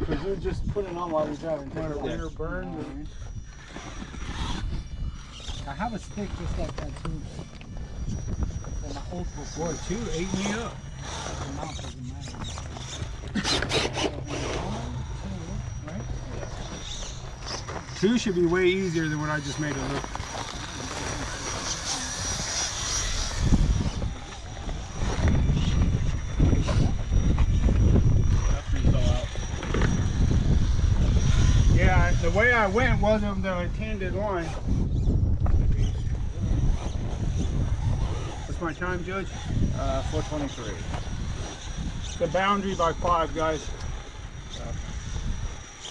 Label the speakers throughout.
Speaker 1: Because we'll just put it on while we're driving.
Speaker 2: Want a rear burn?
Speaker 1: I have a stick just like that too. For my old book.
Speaker 2: Boy, 2 ate me up.
Speaker 1: The mount doesn't matter. Right?
Speaker 2: 2 should be way easier than what I just made it look. Yeah, the way I went wasn't the intended line. What's my time, Judge?
Speaker 1: 4:23.
Speaker 2: The boundary by 5, guys.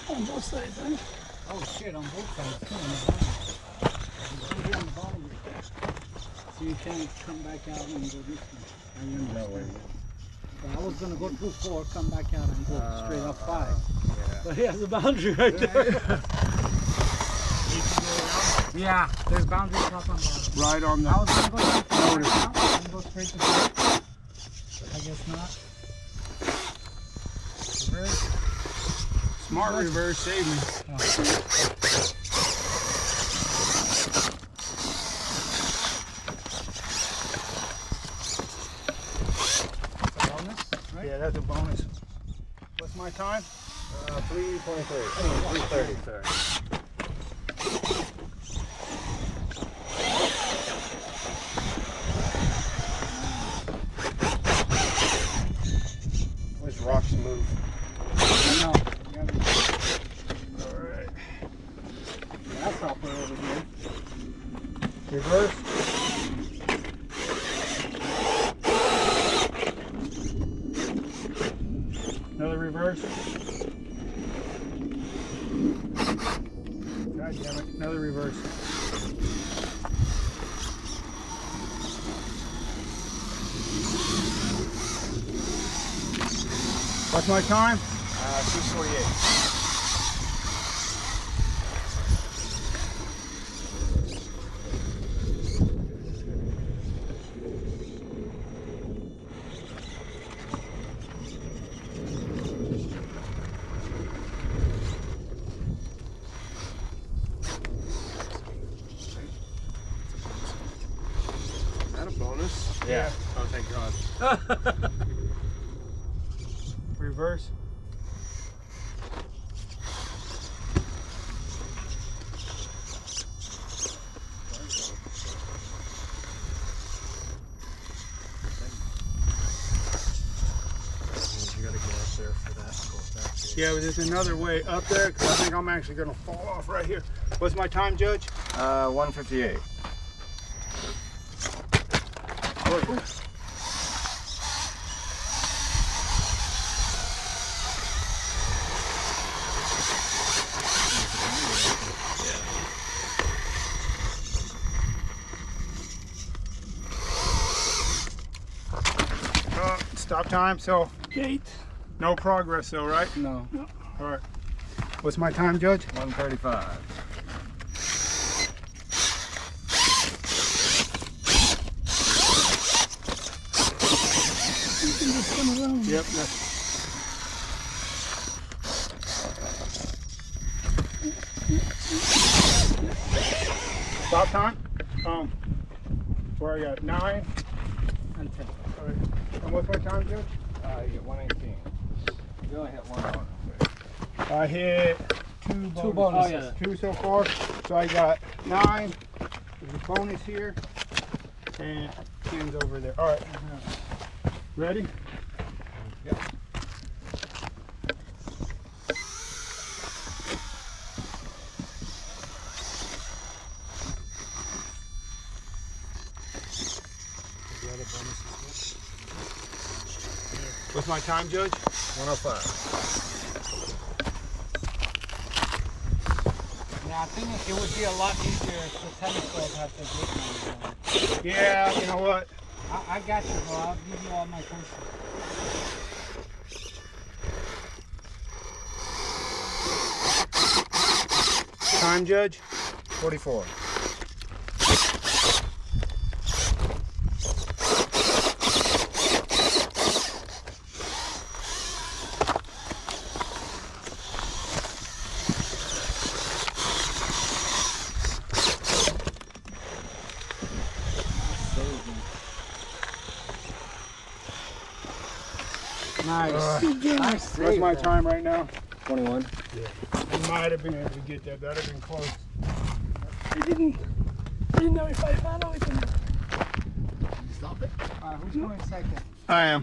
Speaker 1: On both sides, huh? Oh shit, on both sides. So you can't come back out and go this way. No way. I was gonna go through 4, come back out and go straight up 5. Yeah. But he has a boundary right there. Yeah, there's boundaries up on bottom.
Speaker 2: Right on the.
Speaker 1: I was gonna go straight to right now and go straight to 4. I guess not. Reverse.
Speaker 2: Smart reverse saved me.
Speaker 1: Oh.
Speaker 2: Yeah, that's a bonus. What's my time?
Speaker 3: 3:23. 3:30. Sorry. Which rocks move?
Speaker 1: No.
Speaker 2: All right.
Speaker 1: That's hopper over here.
Speaker 2: Reverse. Another reverse. God damn it, another reverse. What's my time?
Speaker 3: 2:48. Bonus?
Speaker 2: Yeah.
Speaker 3: Oh, thank God.
Speaker 2: Reverse.
Speaker 3: You gotta get up there for that.
Speaker 2: Yeah, but there's another way up there because I think I'm actually going to fall off right here. What's my time, Judge?
Speaker 3: 1:58.
Speaker 2: Stop time, so
Speaker 1: Gate.
Speaker 2: no progress though, right?
Speaker 1: No.
Speaker 2: All right. What's my time, Judge?
Speaker 3: 1:35.
Speaker 1: You can just come around.
Speaker 2: Yep. Stop time. Where I got 9
Speaker 1: And 10.
Speaker 2: All right. And what's my time, Judge?
Speaker 3: You get 1:18. You only hit one bonus.
Speaker 2: I hit 2
Speaker 1: Two
Speaker 2: bonuses.
Speaker 1: bonuses.
Speaker 2: Oh, yeah. 2 so far. So I got 9. There's a bonus here. And 10's over there. All right. Ready?
Speaker 3: Yep.
Speaker 2: What's my time, Judge?
Speaker 3: 1:05.
Speaker 1: Yeah, I think it would be a lot easier if the telescope had the gate.
Speaker 2: Yeah, you know what?
Speaker 1: I got you, bro. I'll give you all my courses.
Speaker 2: Time, Judge?
Speaker 3: 44.
Speaker 1: Nice. Nice
Speaker 2: What's
Speaker 1: save,
Speaker 2: my
Speaker 1: man.
Speaker 2: time right now?
Speaker 3: 21.
Speaker 2: I might have been able to get that. That'd have been close.
Speaker 4: I didn't know if I follow it or not.
Speaker 1: Who's going second?
Speaker 2: I am.